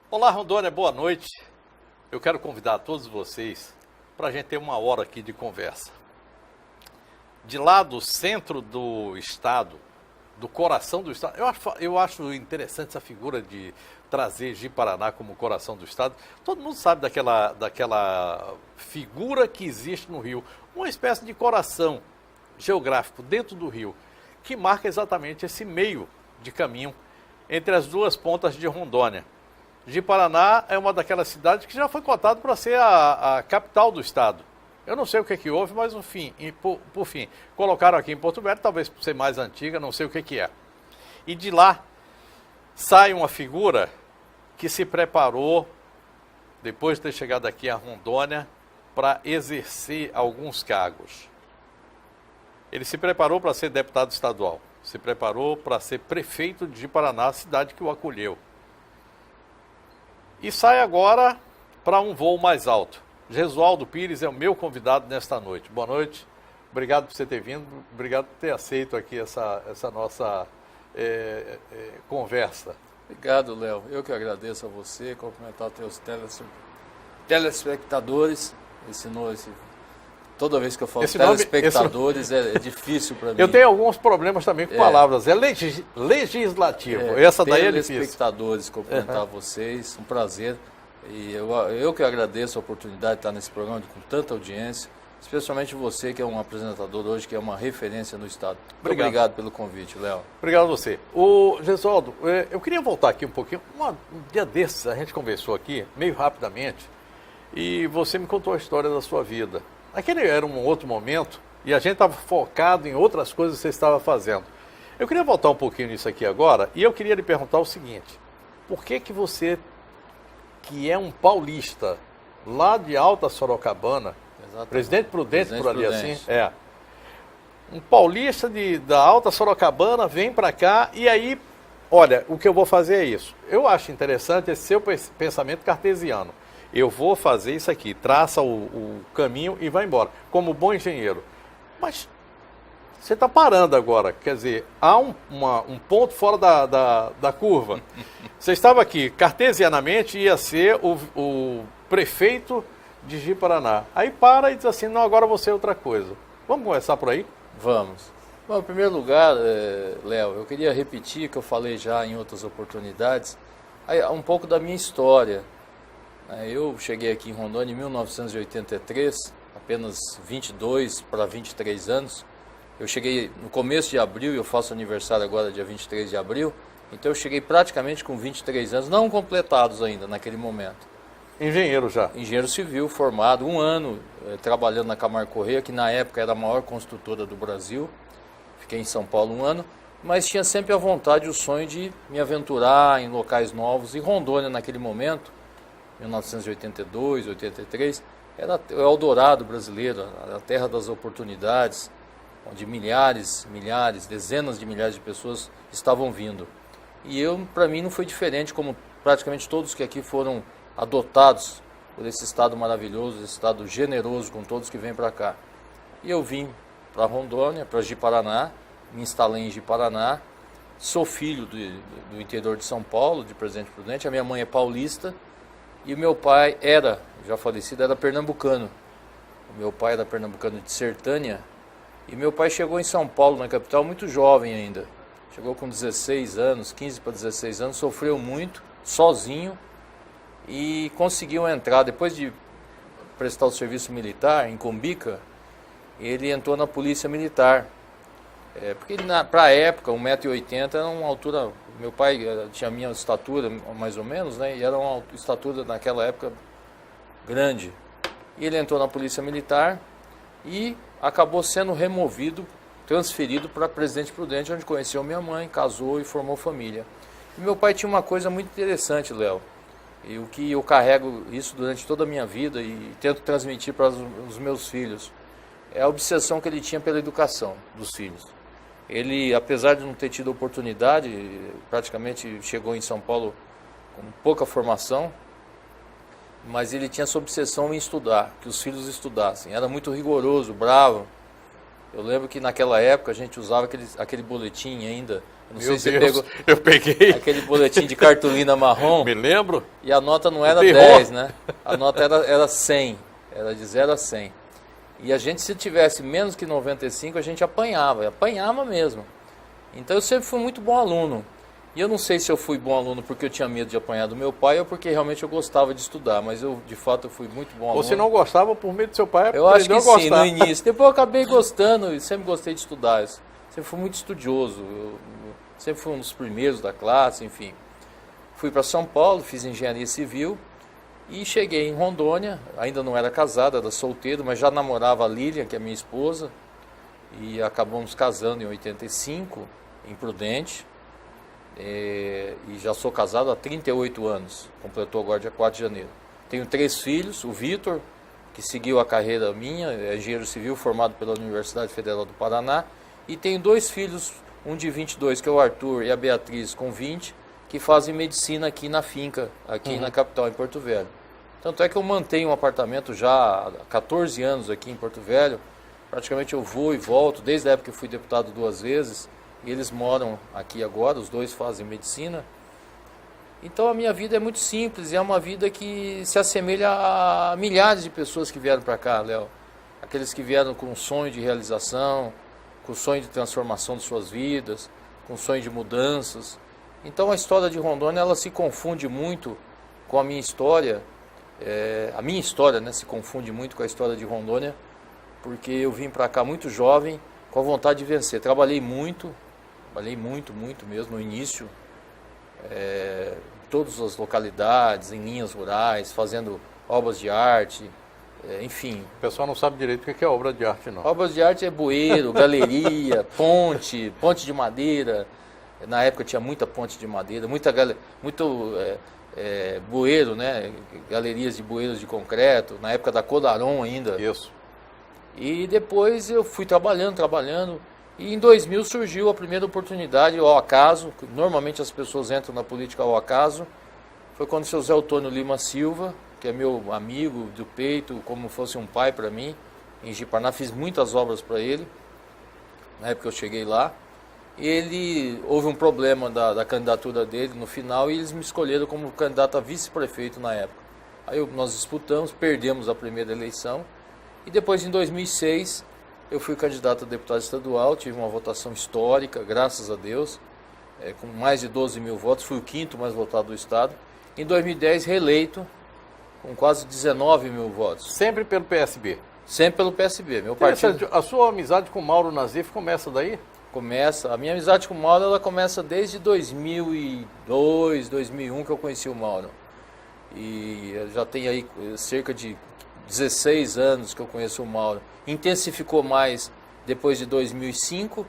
Olá, Rondônia, boa noite. Eu quero convidar todos vocês para a gente ter uma hora aqui de conversa. De lá do centro do estado, do coração do estado, eu acho interessante essa figura de trazer Ji-Paraná como coração do estado. Todo mundo sabe daquela figura que existe no Rio, uma espécie de coração geográfico dentro do Rio, que marca exatamente esse meio de caminho entre as duas pontas de Rondônia. Ji-Paraná é uma daquelas cidades que já foi cotada para ser a capital do estado. Eu não sei o que houve, mas por fim, colocaram aqui em Porto Velho, talvez por ser mais antiga, não sei o que é. E de lá sai uma figura que se preparou, depois de ter chegado aqui a Rondônia, para exercer alguns cargos. Ele se preparou para ser deputado estadual, se preparou para ser prefeito de Ji-Paraná, a cidade que o acolheu. E sai agora para um voo mais alto. Jesualdo Pires é o meu convidado nesta noite. Boa noite, obrigado por você ter vindo, obrigado por ter aceito aqui essa nossa conversa. Obrigado, Léo. Eu que agradeço a você, cumprimentar os teus telespectadores. Toda vez que eu falo telespectadores é difícil para mim. Eu tenho alguns problemas também com palavras. É legislativo. Essa daí é difícil. Telespectadores, cumprimentar vocês. Um prazer. E eu que agradeço a oportunidade de estar nesse programa com tanta audiência, especialmente você, que é um apresentador hoje, que é uma referência no estado. Obrigado pelo convite, Léo. Obrigado a você. Gesualdo, eu queria voltar aqui um pouquinho. Um dia desses a gente conversou aqui, meio rapidamente, e você me contou a história da sua vida. Aquele era um outro momento e a gente estava focado em outras coisas que você estava fazendo. Eu queria voltar um pouquinho nisso aqui agora e eu queria lhe perguntar o seguinte: por que você, que é um paulista lá de Alta Sorocabana, exatamente. Presidente Prudente por ali assim, um paulista da Alta Sorocabana vem para cá e aí, olha, o que eu vou fazer é isso. Eu acho interessante esse seu pensamento cartesiano. Eu vou fazer isso aqui, traça o caminho e vai embora, como bom engenheiro. Mas você está parando agora, quer dizer, há um ponto fora da curva. Você estava aqui, cartesianamente ia ser o prefeito de Ji-Paraná. Aí para e diz assim, não, agora você é outra coisa. Vamos começar por aí? Vamos. Bom, em primeiro lugar, Léo, eu queria repetir que eu falei já em outras oportunidades, um pouco da minha história. Eu cheguei aqui em Rondônia em 1983, apenas 22 para 23 anos. Eu cheguei no começo de abril, eu faço aniversário agora dia 23 de abril, então eu cheguei praticamente com 23 anos, não completados ainda naquele momento. Engenheiro já? Engenheiro civil, formado, um ano trabalhando na Camargo Corrêa, que na época era a maior construtora do Brasil. Fiquei em São Paulo um ano, mas tinha sempre a vontade e o sonho de me aventurar em locais novos. E Rondônia naquele momento, 1982, 83, era o Eldorado brasileiro, a terra das oportunidades, onde milhares, dezenas de milhares de pessoas estavam vindo. E para mim não foi diferente, como praticamente todos que aqui foram adotados por esse estado maravilhoso, esse estado generoso com todos que vêm para cá. E eu vim para Rondônia, para Ji-Paraná, me instalei em Ji-Paraná, sou filho do interior de São Paulo, de Presidente Prudente, a minha mãe é paulista, e o meu pai já falecido, era pernambucano. O meu pai era pernambucano de Sertânia. E meu pai chegou em São Paulo, na capital, muito jovem ainda. Chegou com 16 anos, 15 para 16 anos, sofreu muito, sozinho. E conseguiu entrar, depois de prestar o serviço militar em Cumbica, ele entrou na polícia militar. Porque para a época, 1,80 m era uma altura. Meu pai tinha a minha estatura, mais ou menos, né? E era uma estatura naquela época grande. E ele entrou na polícia militar e acabou sendo transferido para Presidente Prudente, onde conheceu minha mãe, casou e formou família. E meu pai tinha uma coisa muito interessante, Léo, e o que eu carrego isso durante toda a minha vida e tento transmitir para os meus filhos, é a obsessão que ele tinha pela educação dos filhos. Ele, apesar de não ter tido oportunidade, praticamente chegou em São Paulo com pouca formação, mas ele tinha essa obsessão em estudar, que os filhos estudassem. Era muito rigoroso, bravo, Eu lembro que naquela época a gente usava aquele boletim ainda. Eu não sei se Deus, você pegou. Eu peguei. Aquele boletim de cartolina marrom. Me lembro. E a nota não era 10, né? A nota era 100. Era de 0 a 100. E a gente, se tivesse menos que 95, a gente apanhava mesmo. Então eu sempre fui muito bom aluno. E eu não sei se eu fui bom aluno porque eu tinha medo de apanhar do meu pai ou porque realmente eu gostava de estudar. Mas eu, de fato, eu fui muito bom aluno. Ou se não gostava por medo do seu pai, eu acho que sim, no início. Depois eu acabei gostando e sempre gostei de estudar. Eu sempre fui muito estudioso. Eu sempre fui um dos primeiros da classe, enfim. Fui para São Paulo, fiz engenharia civil e cheguei em Rondônia. Ainda não era casado, era solteiro, mas já namorava a Lilian, que é minha esposa. E acabamos casando em 85, em Prudente. E já sou casado há 38 anos, completou agora dia 4 de janeiro. Tenho 3 filhos, o Vitor, que seguiu a carreira minha, é engenheiro civil formado pela Universidade Federal do Paraná, e tenho 2 filhos, um de 22, que é o Arthur, e a Beatriz, com 20, que fazem medicina aqui na finca, aqui na capital, em Porto Velho. Tanto é que eu mantenho um apartamento já há 14 anos aqui em Porto Velho, praticamente eu vou e volto, desde a época que eu fui deputado 2 vezes, e eles moram aqui agora, os 2 fazem medicina. Então a minha vida é muito simples, é uma vida que se assemelha a milhares de pessoas que vieram para cá, Léo. Aqueles que vieram com um sonho de realização, com sonho de transformação de suas vidas, com sonho de mudanças. Então a história de Rondônia, ela se confunde muito com a minha história. A minha história, né, se confunde muito com a história de Rondônia, porque eu vim para cá muito jovem, com a vontade de vencer. Trabalhei muito mesmo no início, em todas as localidades, em linhas rurais, fazendo obras de arte, enfim. O pessoal não sabe direito o que é obra de arte, não. Obras de arte é bueiro, galeria, ponte de madeira. Na época tinha muita ponte de madeira, muito bueiro, né? Galerias de bueiros de concreto, na época da Codaron ainda. Isso. E depois eu fui trabalhando. E em 2000 surgiu a primeira oportunidade, ao acaso, normalmente as pessoas entram na política ao acaso. Foi quando o seu Zé Otônio Lima Silva, que é meu amigo do peito, como fosse um pai para mim, em Ji-Paraná, fiz muitas obras para ele, na época que eu cheguei lá. Houve um problema da candidatura dele no final e eles me escolheram como candidato a vice-prefeito na época. Aí nós disputamos, perdemos a primeira eleição e depois em 2006 eu fui candidato a deputado estadual, tive uma votação histórica, graças a Deus, com mais de 12 mil votos, fui o 5º mais votado do estado. Em 2010 reeleito com quase 19 mil votos. Sempre pelo PSB? Sempre pelo PSB, meu partido. A sua amizade com Mauro Nazif começa daí? Começa, a minha amizade com o Mauro, ela começa desde 2002, 2001 que eu conheci o Mauro. E já tem aí cerca de 16 anos que eu conheço o Mauro. Intensificou mais depois de 2005,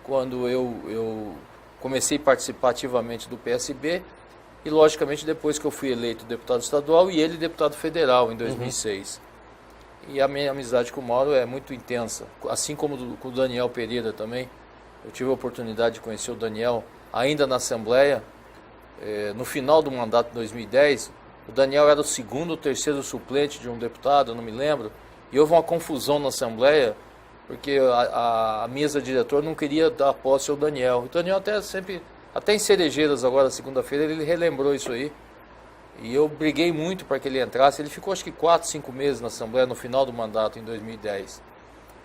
quando eu comecei a participar ativamente do PSB, e logicamente depois que eu fui eleito deputado estadual e ele deputado federal em 2006. E a minha amizade com o Mauro é muito intensa, assim como com o Daniel Pereira também. Eu tive a oportunidade de conhecer o Daniel ainda na Assembleia. No final do mandato de 2010, o Daniel era o 2º ou 3º suplente de um deputado, eu não me lembro. E houve uma confusão na Assembleia, porque a mesa diretora não queria dar posse ao Daniel. O Daniel até em Cerejeiras agora, segunda-feira, ele relembrou isso aí. E eu briguei muito para que ele entrasse. Ele ficou acho que 4, 5 meses na Assembleia no final do mandato, em 2010.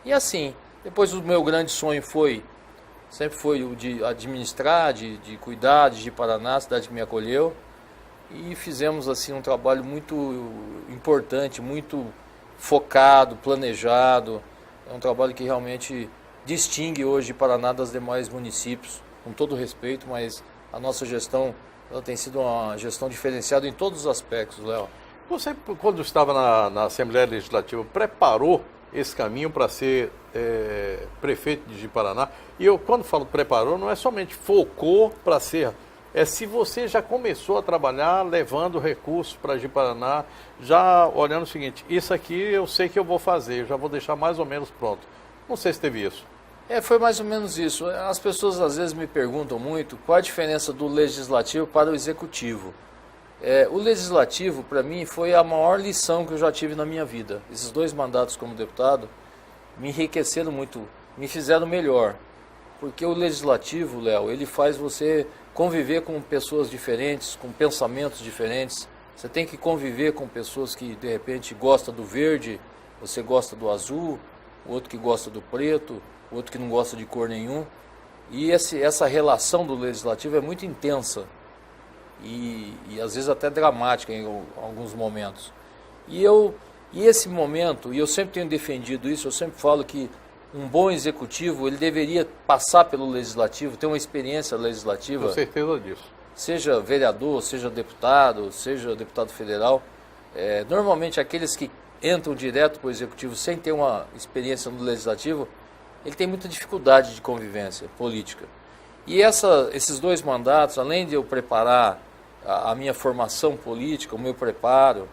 E assim, depois o meu grande sonho sempre foi o de administrar, de cuidar de Ji-Paraná, a cidade que me acolheu. E fizemos assim um trabalho muito importante, muito focado, planejado. É um trabalho que realmente distingue hoje Ji-Paraná das demais municípios, com todo respeito, mas a nossa gestão ela tem sido uma gestão diferenciada em todos os aspectos, Léo. Você, quando estava na Assembleia Legislativa, preparou esse caminho para ser prefeito de Ji-Paraná? E eu, quando falo preparou, não é somente focou para ser, é se você já começou a trabalhar levando recursos para Ji-Paraná, já olhando o seguinte, isso aqui eu sei que eu vou fazer, eu já vou deixar mais ou menos pronto. Não sei se teve isso. Foi mais ou menos isso. As pessoas às vezes me perguntam muito qual a diferença do legislativo para o executivo. O legislativo, para mim, foi a maior lição que eu já tive na minha vida. Esses 2 mandatos como deputado me enriqueceram muito me fizeram melhor. Porque o legislativo, Léo, ele faz você conviver com pessoas diferentes, com pensamentos diferentes. Você tem que conviver com pessoas que, de repente, gostam do verde, você gosta do azul, o outro que gosta do preto, o outro que não gosta de cor nenhum. E essa relação do legislativo é muito intensa e às vezes até dramática em alguns momentos. E esse momento, e eu sempre tenho defendido isso, eu sempre falo que um bom executivo, ele deveria passar pelo legislativo, ter uma experiência legislativa. Com certeza disso. Seja vereador, seja deputado federal. Normalmente aqueles que entram direto para o executivo sem ter uma experiência no legislativo, ele tem muita dificuldade de convivência política. E esses 2 mandatos, além de eu preparar a minha formação política, o meu preparo,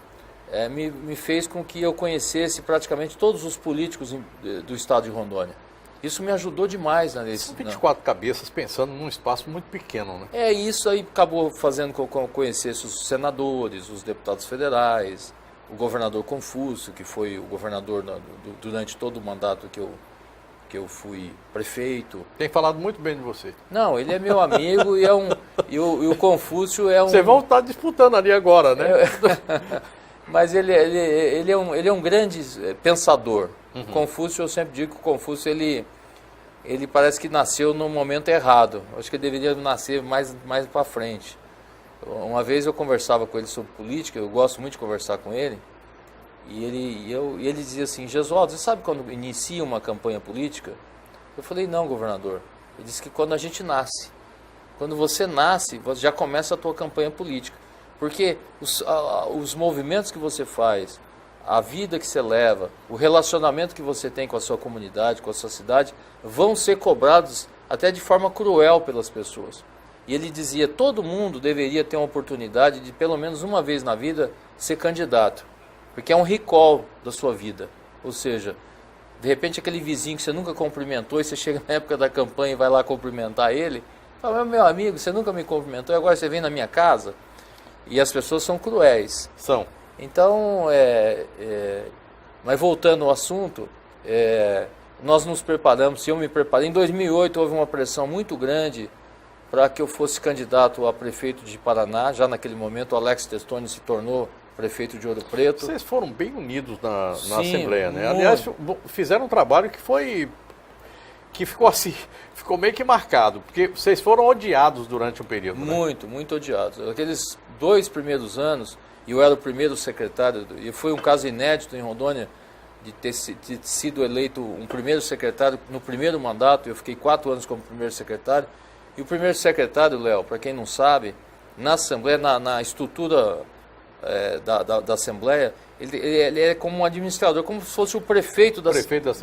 me fez com que eu conhecesse praticamente todos os políticos do estado de Rondônia. Isso me ajudou demais na decisão. 24 cabeças pensando num espaço muito pequeno, né? Isso aí acabou fazendo com que eu conhecesse os senadores, os deputados federais, o governador Confúcio, que foi o governador durante todo o mandato que eu fui prefeito. Tem falado muito bem de você. Não, ele é meu amigo e o Confúcio é um... Vocês vão estar disputando ali agora, né? Mas ele é um grande pensador. Uhum. Confúcio, eu sempre digo que o Confúcio, ele parece que nasceu no momento errado. Acho que ele deveria nascer mais para frente. Uma vez eu conversava com ele sobre política, eu gosto muito de conversar com ele, e ele dizia assim: Gesualdo, você sabe quando inicia uma campanha política? Eu falei: não, governador. Ele disse que quando a gente nasce. Quando você nasce, você já começa a tua campanha política. Porque os movimentos que você faz, a vida que você leva, o relacionamento que você tem com a sua comunidade, com a sua cidade, vão ser cobrados até de forma cruel pelas pessoas. E ele dizia: todo mundo deveria ter uma oportunidade de, pelo menos uma vez na vida, ser candidato. Porque é um recall da sua vida. Ou seja, de repente aquele vizinho que você nunca cumprimentou, e você chega na época da campanha e vai lá cumprimentar ele, fala: meu amigo, você nunca me cumprimentou e agora você vem na minha casa? E as pessoas são cruéis. São. Então, mas voltando ao assunto, nós nos preparamos, eu me preparei. Em 2008 houve uma pressão muito grande para que eu fosse candidato a prefeito de Paraná. Já naquele momento o Alex Testoni se tornou prefeito de Ouro Preto. Vocês foram bem unidos na Sim, Assembleia, né? muito. Aliás, fizeram um trabalho que ficou assim, ficou meio que marcado, porque vocês foram odiados durante um período, né? Muito odiados. Aqueles 2 primeiros anos, e eu era o primeiro secretário, e foi um caso inédito em Rondônia, de ter sido eleito um primeiro secretário no primeiro mandato. Eu fiquei 4 anos como primeiro secretário. E o primeiro secretário, Léo, para quem não sabe, na Assembleia, na estrutura da Assembleia, ele é como um administrador, como se fosse o prefeito da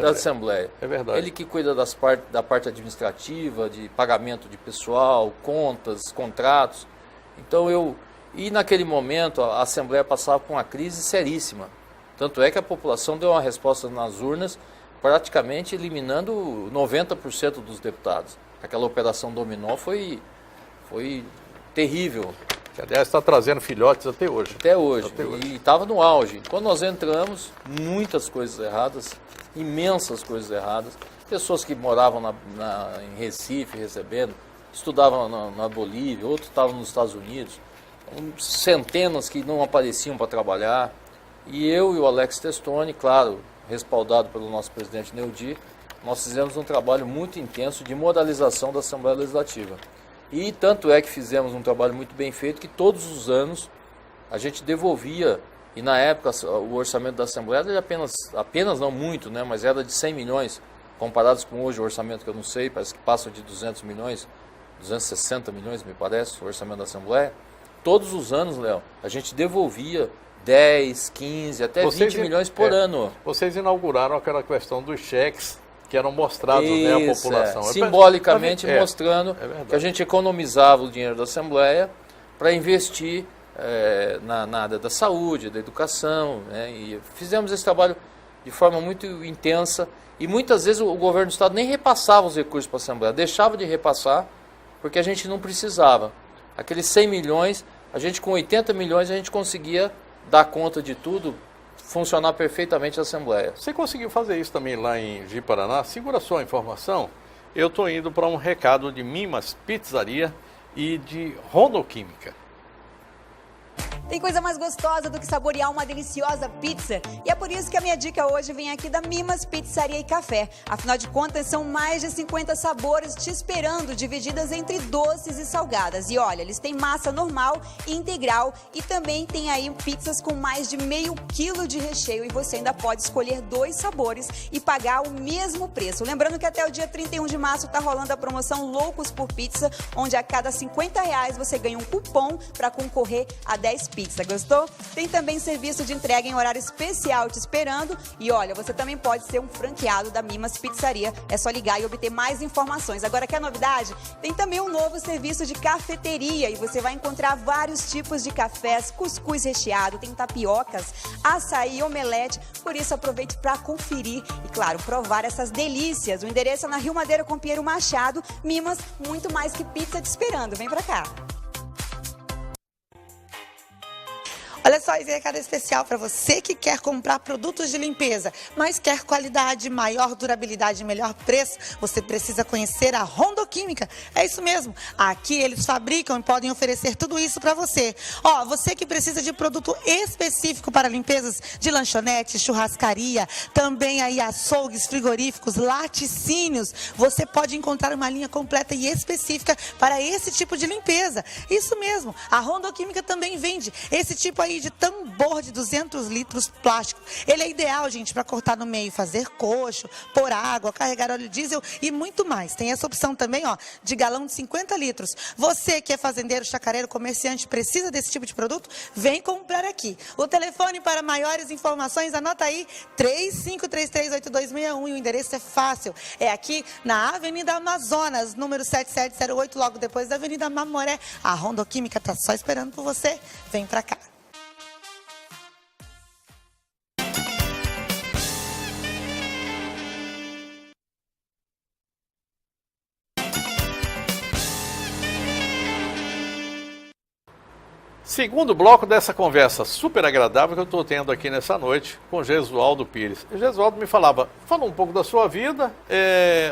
Assembleia. É verdade. Ele que cuida da parte administrativa, de pagamento de pessoal, contas, contratos. Então e naquele momento a Assembleia passava por uma crise seríssima. Tanto é que a população deu uma resposta nas urnas, praticamente eliminando 90% dos deputados. Aquela operação dominó foi terrível. Que, aliás, está trazendo filhotes até hoje. Até hoje. E estava no auge. Quando nós entramos, muitas coisas erradas, imensas coisas erradas. Pessoas que moravam em Recife recebendo, estudavam na Bolívia, outros estavam nos Estados Unidos. Centenas que não apareciam para trabalhar. E eu e o Alex Testoni, claro, respaldado pelo nosso presidente Neudi, nós fizemos um trabalho muito intenso de moralização da Assembleia Legislativa. E tanto é que fizemos um trabalho muito bem feito, que todos os anos a gente devolvia, e na época o orçamento da Assembleia era apenas não muito, né, mas era de 100 milhões, comparados com hoje o orçamento que eu não sei, parece que passa de 200 milhões, 260 milhões me parece, o orçamento da Assembleia. Todos os anos, Léo, a gente devolvia 10, 15, até 20 milhões por ano. Vocês inauguraram aquela questão dos cheques que eram mostrados, né, à população. Simbolicamente mostrando que a gente economizava o dinheiro da Assembleia para investir na área da saúde, da educação, né, e fizemos esse trabalho de forma muito intensa, e muitas vezes o governo do Estado nem repassava os recursos para a Assembleia, deixava de repassar porque a gente não precisava. Aqueles 100 milhões, a gente com 80 milhões a gente conseguia dar conta de tudo funcionar perfeitamente a Assembleia. Você conseguiu fazer isso também lá em Ji-Paraná? Segura só a informação. Eu estou indo para um recado de Mimas Pizzaria e de Rondoquímica. Tem coisa mais gostosa do que saborear uma deliciosa pizza? E é por isso que a minha dica hoje vem aqui da Mimas Pizzaria e Café. Afinal de contas, são mais de 50 sabores te esperando, divididas entre doces e salgadas. E olha, eles têm massa normal e integral e também tem aí pizzas com mais de meio quilo de recheio. E você ainda pode escolher 2 sabores e pagar o mesmo preço. Lembrando que até o dia 31 de março está rolando a promoção Loucos por Pizza, onde a cada R$50 você ganha um cupom para concorrer a 10 pizzas. Gostou? Tem também serviço de entrega em horário especial te esperando. E olha, você também pode ser um franqueado da Mimas Pizzaria. É só ligar e obter mais informações. Agora, quer novidade? Tem também um novo serviço de cafeteria e você vai encontrar vários tipos de cafés, cuscuz recheado, tem tapiocas, açaí, omelete. Por isso, aproveite para conferir e, claro, provar essas delícias. O endereço é na Rio Madeira com Pinheiro Machado. Mimas, muito mais que pizza te esperando. Vem pra cá. Olha só, esse recado especial para você que quer comprar produtos de limpeza, mas quer qualidade, maior durabilidade e melhor preço, você precisa conhecer a Rondoquímica. É isso mesmo, aqui eles fabricam e podem oferecer tudo isso para você. Ó, você que precisa de produto específico para limpezas de lanchonete, churrascaria, também aí açougues, frigoríficos, laticínios, você pode encontrar uma linha completa e específica para esse tipo de limpeza. Isso mesmo, a Rondoquímica também vende esse tipo aí de tambor de 200 litros plástico. Ele é ideal, gente, para cortar no meio, fazer coxo, pôr água, carregar óleo diesel e muito mais. Tem essa opção também, ó, de galão de 50 litros. Você que é fazendeiro, chacareiro, comerciante, precisa desse tipo de produto? Vem comprar aqui. O telefone para maiores informações, anota aí, 35338261 e o endereço é fácil. É aqui na Avenida Amazonas, número 7708, logo depois da Avenida Mamoré. A Rondoquímica tá só esperando por você. Vem pra cá. Segundo bloco dessa conversa super agradável que eu estou tendo aqui nessa noite com Gesualdo Pires. O Gesualdo me falou um pouco da sua vida,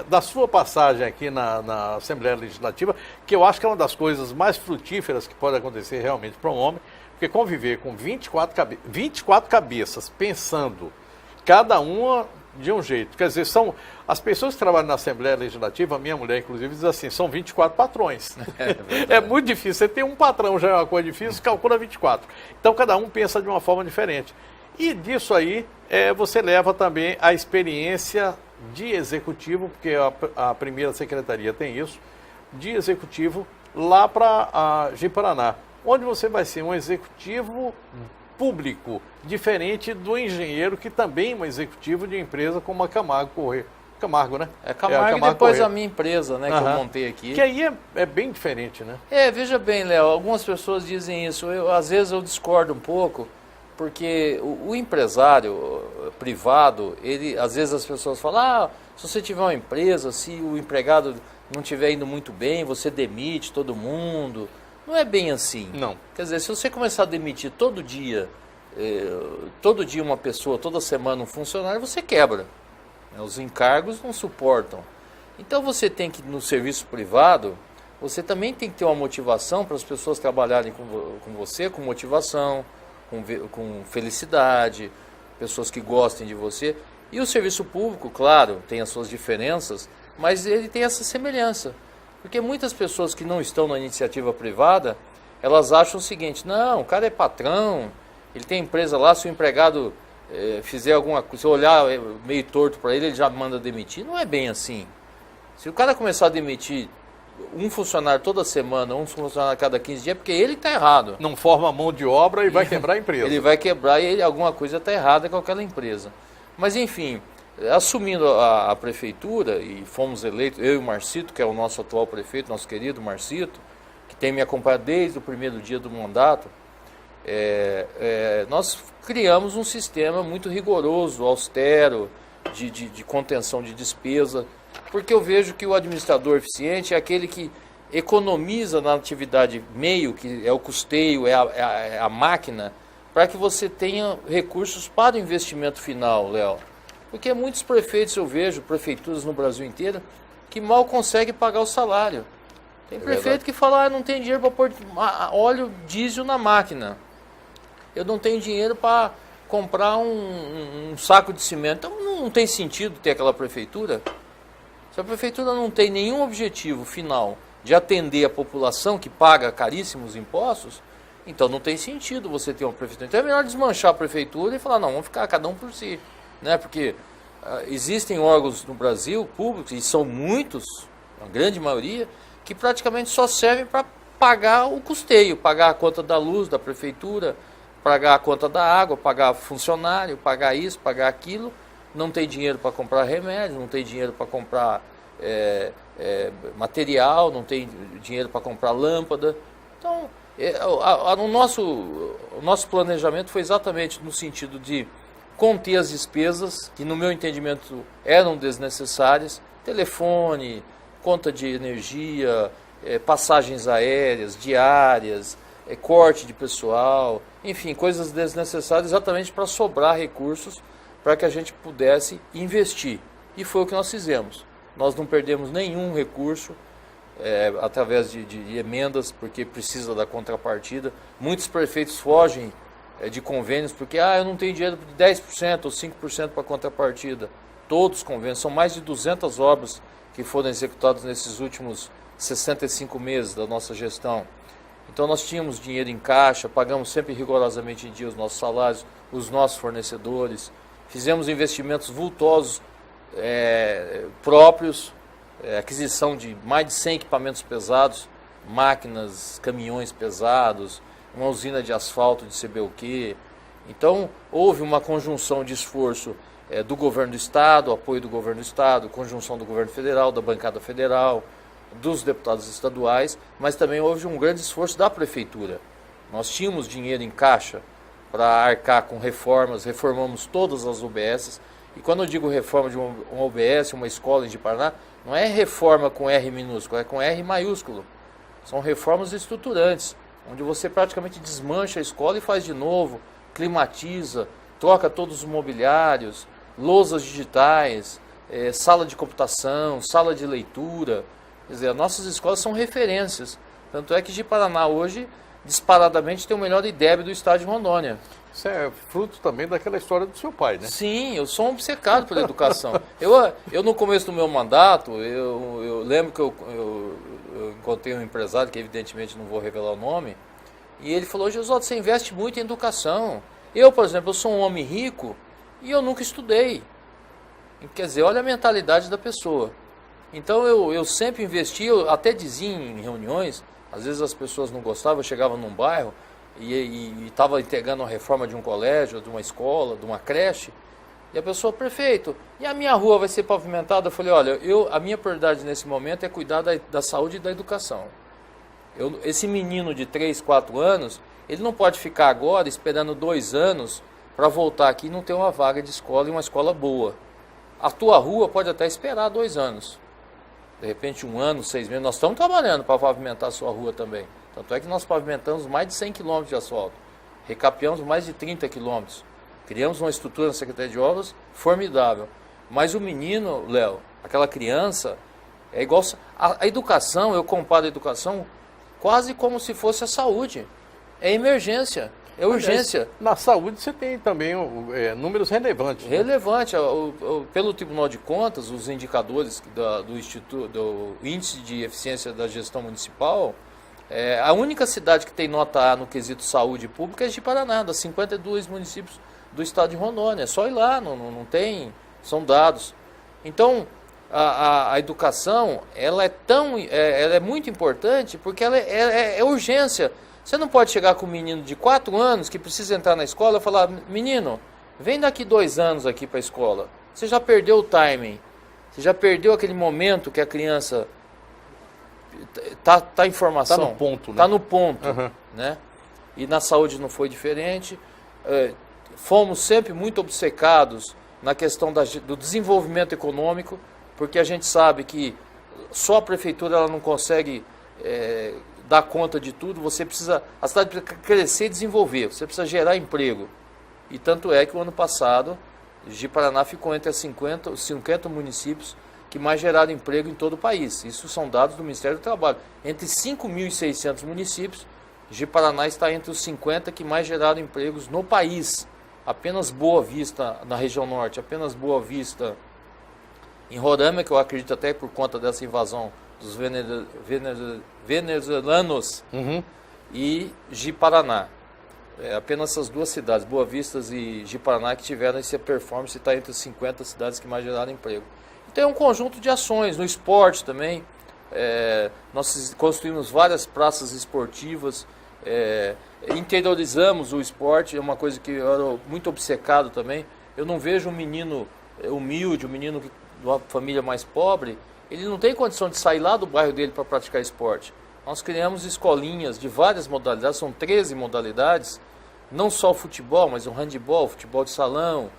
da sua passagem aqui na Assembleia Legislativa, que eu acho que é uma das coisas mais frutíferas que pode acontecer realmente para um homem, porque conviver com 24 cabeças pensando cada uma de um jeito. Quer dizer, são as pessoas que trabalham na Assembleia Legislativa, a minha mulher, inclusive, diz assim, são 24 patrões. É muito difícil. Você tem um patrão, já é uma coisa difícil, calcula 24. Então, cada um pensa de uma forma diferente. E disso aí, você leva também a experiência de executivo, porque a primeira secretaria tem isso, de executivo lá para Ji-Paraná, onde você vai ser um executivo público, diferente do engenheiro, que também é um executivo de empresa como a Camargo, né? Camargo e depois a minha empresa, né, que eu montei aqui. Que aí é bem diferente, né? Veja bem, Léo, algumas pessoas dizem isso, às vezes eu discordo um pouco, porque o empresário privado, às vezes as pessoas falam, se você tiver uma empresa, se o empregado não estiver indo muito bem, você demite todo mundo. Não é bem assim. Não. Quer dizer, se você começar a demitir todo dia uma pessoa, toda semana um funcionário, você quebra. Os encargos não suportam. Então você tem que, no serviço privado, você também tem que ter uma motivação para as pessoas trabalharem com você, com motivação, com felicidade, pessoas que gostem de você. E o serviço público, claro, tem as suas diferenças, mas ele tem essa semelhança. Porque muitas pessoas que não estão na iniciativa privada, elas acham o seguinte, não, o cara é patrão, ele tem empresa lá, se o empregado fizer alguma coisa, se olhar meio torto para ele já manda demitir. Não é bem assim. Se o cara começar a demitir um funcionário toda semana, um funcionário a cada 15 dias, é porque ele está errado. Não forma mão de obra e vai quebrar a empresa. Ele vai quebrar e alguma coisa está errada com aquela empresa. Mas enfim, assumindo a prefeitura, e fomos eleitos, eu e o Marcito, que é o nosso atual prefeito, nosso querido Marcito, que tem me acompanhado desde o primeiro dia do mandato, nós criamos um sistema muito rigoroso, austero, de contenção de despesa, porque eu vejo que o administrador eficiente é aquele que economiza na atividade meio, que é o custeio, é a máquina, para que você tenha recursos para o investimento final, Léo. Porque muitos prefeitos, eu vejo, prefeituras no Brasil inteiro, que mal conseguem pagar o salário. Tem prefeito que fala, não tem dinheiro para pôr óleo diesel na máquina. Eu não tenho dinheiro para comprar um saco de cimento. Então não tem sentido ter aquela prefeitura. Se a prefeitura não tem nenhum objetivo final de atender a população que paga caríssimos impostos, então não tem sentido você ter uma prefeitura. Então é melhor desmanchar a prefeitura e falar, não, vamos ficar cada um por si. Né? Porque existem órgãos no Brasil, públicos, e são muitos, a grande maioria, que praticamente só servem para pagar o custeio, pagar a conta da luz da prefeitura, pagar a conta da água, pagar funcionário, pagar isso, pagar aquilo. Não tem dinheiro para comprar remédio, não tem dinheiro para comprar material, não tem dinheiro para comprar lâmpada. Então, o nosso planejamento foi exatamente no sentido de conter as despesas, que no meu entendimento eram desnecessárias, telefone, conta de energia, passagens aéreas, diárias, corte de pessoal, enfim, coisas desnecessárias exatamente para sobrar recursos para que a gente pudesse investir. E foi o que nós fizemos. Nós não perdemos nenhum recurso através de emendas, porque precisa da contrapartida. Muitos prefeitos fogem de convênios porque eu não tenho dinheiro de 10% ou 5% para contrapartida. Todos os convênios, são mais de 200 obras que foram executadas nesses últimos 65 meses da nossa gestão. Então nós tínhamos dinheiro em caixa, pagamos sempre rigorosamente em dia os nossos salários, os nossos fornecedores, fizemos investimentos vultosos próprios, aquisição de mais de 100 equipamentos pesados, máquinas, caminhões pesados, uma usina de asfalto de sei o quê. Então houve uma conjunção de esforço do governo do Estado, apoio do governo do Estado, conjunção do governo federal, da bancada federal, dos deputados estaduais, mas também houve um grande esforço da prefeitura. Nós tínhamos dinheiro em caixa para arcar com reformas, reformamos todas as UBSs, e quando eu digo reforma de uma UBS, uma escola em Paraná, não é reforma com R minúsculo, é com R maiúsculo. São reformas estruturantes, onde você praticamente desmancha a escola e faz de novo, climatiza, troca todos os mobiliários, lousas digitais, sala de computação, sala de leitura. Quer dizer, as nossas escolas são referências. Tanto é que Ji-Paraná hoje, disparadamente, tem o melhor IDEB do estado de Rondônia. Isso é fruto também daquela história do seu pai, né? Sim, eu sou um obcecado pela educação. Eu no começo do meu mandato, eu lembro que eu encontrei um empresário, que evidentemente não vou revelar o nome, e ele falou, Josualdo, você investe muito em educação. Eu, por exemplo, eu sou um homem rico e eu nunca estudei. Quer dizer, olha a mentalidade da pessoa. Então eu sempre investi, eu até dizia em reuniões, às vezes as pessoas não gostavam, eu chegava num bairro e estava entregando uma reforma de um colégio, de uma escola, de uma creche, e a pessoa, prefeito, e a minha rua vai ser pavimentada? Eu falei, olha, a minha prioridade nesse momento é cuidar da saúde e da educação. Esse menino de 3, 4 anos, ele não pode ficar agora esperando 2 anos para voltar aqui e não ter uma vaga de escola e uma escola boa. A tua rua pode até esperar 2 anos. De repente 1 ano, 6 meses, nós estamos trabalhando para pavimentar a sua rua também. Tanto é que nós pavimentamos mais de 100 quilômetros de asfalto, recapeamos mais de 30 quilômetros, criamos uma estrutura na Secretaria de Obras formidável. Mas o menino, Léo, aquela criança, é igual... A educação, eu comparo a educação quase como se fosse a saúde. É emergência, é urgência. Na saúde você tem também números relevantes. Relevante. Pelo Tribunal de Contas, os indicadores do Índice de Eficiência da Gestão Municipal, a única cidade que tem nota A no quesito saúde pública é Ji-Paraná, das 52 municípios do estado de Rondônia. É só ir lá, não tem, são dados. Então, a educação, ela é muito importante porque ela é urgência. Você não pode chegar com um menino de 4 anos que precisa entrar na escola e falar, menino, vem daqui 2 anos aqui para a escola. Você já perdeu o timing, você já perdeu aquele momento que a criança tá em formação. Está no ponto, né? Está no ponto, Uhum. né? E na saúde não foi diferente. Fomos sempre muito obcecados na questão do desenvolvimento econômico, porque a gente sabe que só a prefeitura ela não consegue dar conta de tudo, a cidade precisa crescer e desenvolver, você precisa gerar emprego. E tanto é que o ano passado, Ji-Paraná ficou entre os 50 municípios que mais geraram emprego em todo o país. Isso são dados do Ministério do Trabalho. Entre 5.600 municípios, Ji-Paraná está entre os 50 que mais geraram empregos no país. Apenas Boa Vista, na região norte, apenas Boa Vista em Roraima, que eu acredito até por conta dessa invasão dos venezuelanos, e Ji-Paraná. Apenas essas duas cidades, Boa Vista e Ji-Paraná, que tiveram essa performance, está entre as 50 cidades que mais geraram emprego. Então é um conjunto de ações, no esporte também, nós construímos várias praças esportivas, interiorizamos o esporte, é uma coisa que eu era muito obcecado também. Eu não vejo um menino humilde, um menino de uma família mais pobre, ele não tem condição de sair lá do bairro dele para praticar esporte. Nós criamos escolinhas de várias modalidades, são 13 modalidades, não só o futebol, mas o handebol, o futebol de salão,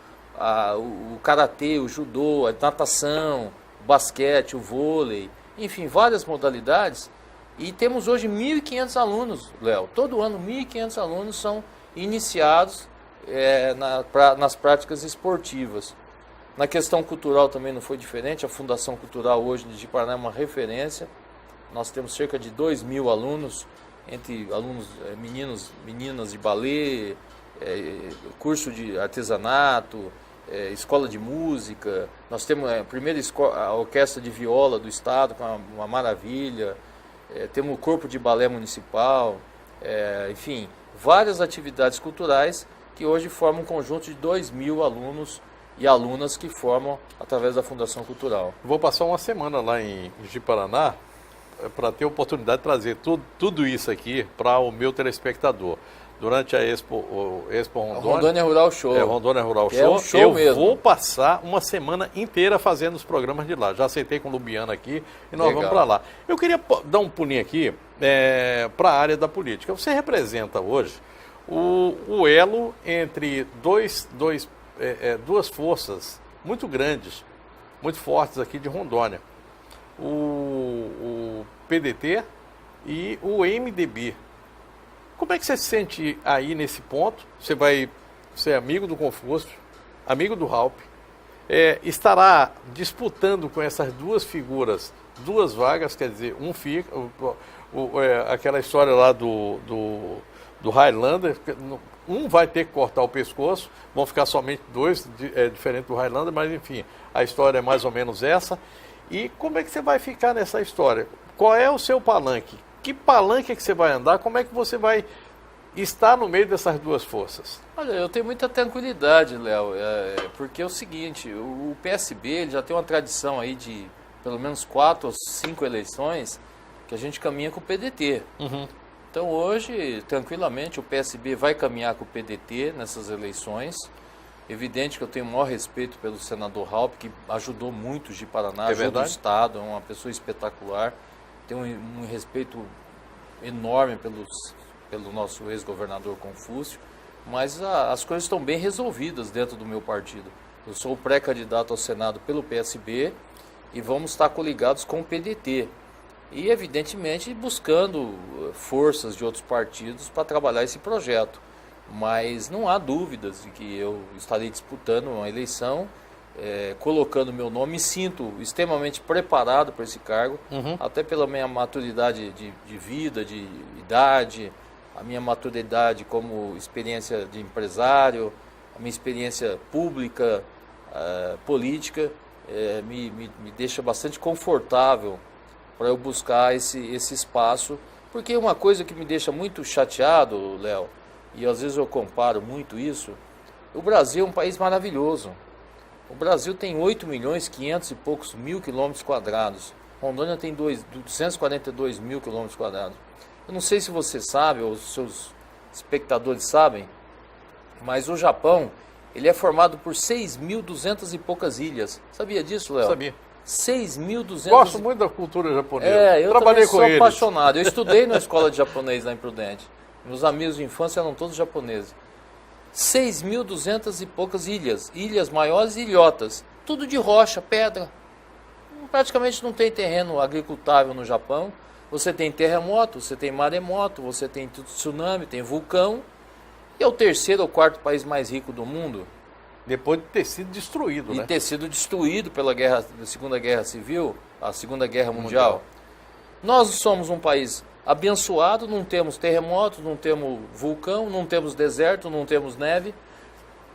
o karatê, o judô, a natação, o basquete, o vôlei, enfim, várias modalidades. E temos hoje 1.500 alunos, Léo. Todo ano 1.500 alunos são iniciados nas práticas esportivas. Na questão cultural também não foi diferente. A Fundação Cultural hoje de Ji-Paraná é uma referência. Nós temos cerca de 2.000 alunos, entre alunos meninas de balé, curso de artesanato, escola de música. Nós temos a primeira a orquestra de viola do estado, com uma maravilha. Temos o corpo de balé municipal, enfim, várias atividades culturais que hoje formam um conjunto de 2.000 alunos e alunas que formam através da Fundação Cultural. Vou passar uma semana lá em Ji-Paraná para ter a oportunidade de trazer tudo isso aqui para o meu telespectador. Durante a Expo Rondônia. Rondônia Rural Show. Rondônia Rural Show. É um show mesmo. Vou passar uma semana inteira fazendo os programas de lá. Já aceitei com o Lubiano aqui e nós vamos para lá. Eu queria dar um pulinho aqui para a área da política. Você representa hoje o elo entre duas forças muito grandes, muito fortes aqui de Rondônia. O PDT e o MDB. Como é que você se sente aí nesse ponto? Você vai ser amigo do Confúcio, amigo do Raup, estará disputando com essas duas figuras 2 vagas, quer dizer, um fica, aquela história lá do Highlander, um vai ter que cortar o pescoço, vão ficar somente 2, diferente do Highlander, mas enfim, a história é mais ou menos essa. E como é que você vai ficar nessa história? Qual é o seu palanque? Que palanque é que você vai andar? Como é que você vai estar no meio dessas duas forças? Olha, eu tenho muita tranquilidade, Léo, porque é o seguinte, o PSB ele já tem uma tradição aí de pelo menos 4 ou 5 eleições que a gente caminha com o PDT. Então hoje, tranquilamente, o PSB vai caminhar com o PDT nessas eleições. Evidente que eu tenho o maior respeito pelo senador Raup, que ajudou muito o Ji-Paraná, ajuda o Estado, é uma pessoa espetacular. Tenho um respeito enorme pelo nosso ex-governador Confúcio, mas as coisas estão bem resolvidas dentro do meu partido. Eu sou o pré-candidato ao Senado pelo PSB e vamos estar coligados com o PDT. E, evidentemente, buscando forças de outros partidos para trabalhar esse projeto. Mas não há dúvidas de que eu estarei disputando uma eleição, colocando meu nome. Me sinto extremamente preparado para esse cargo, até pela minha maturidade de vida, de idade, a minha maturidade como experiência de empresário, a minha experiência pública, política, me deixa bastante confortável para eu buscar esse espaço, porque uma coisa que me deixa muito chateado, Léo, e às vezes eu comparo muito isso, o Brasil é um país maravilhoso. O Brasil tem 8.500.000 e poucos quilômetros quadrados. Rondônia tem 242.000 quilômetros quadrados. Eu não sei se você sabe, ou os seus espectadores sabem, mas o Japão, ele é formado por 6.200 e poucas ilhas. Sabia disso, Léo? Sabia. 6.200. Gosto muito da cultura japonesa. Eu trabalhei também com sou eles. apaixonado. Eu estudei na escola de japonês lá em Prudente. Meus amigos de infância eram todos japoneses. 6.200 e poucas ilhas. Ilhas maiores e ilhotas. Tudo de rocha, pedra. Praticamente não tem terreno agricultável no Japão. você tem terremoto, você tem maremoto, você tem tsunami, tem vulcão, e é o terceiro ou quarto país mais rico do mundo. Depois de ter sido destruído, né? E ter sido destruído pela Segunda Guerra Civil, a Segunda Guerra Mundial. Nós somos um país abençoado, não temos terremotos, não temos vulcão, não temos deserto, não temos neve.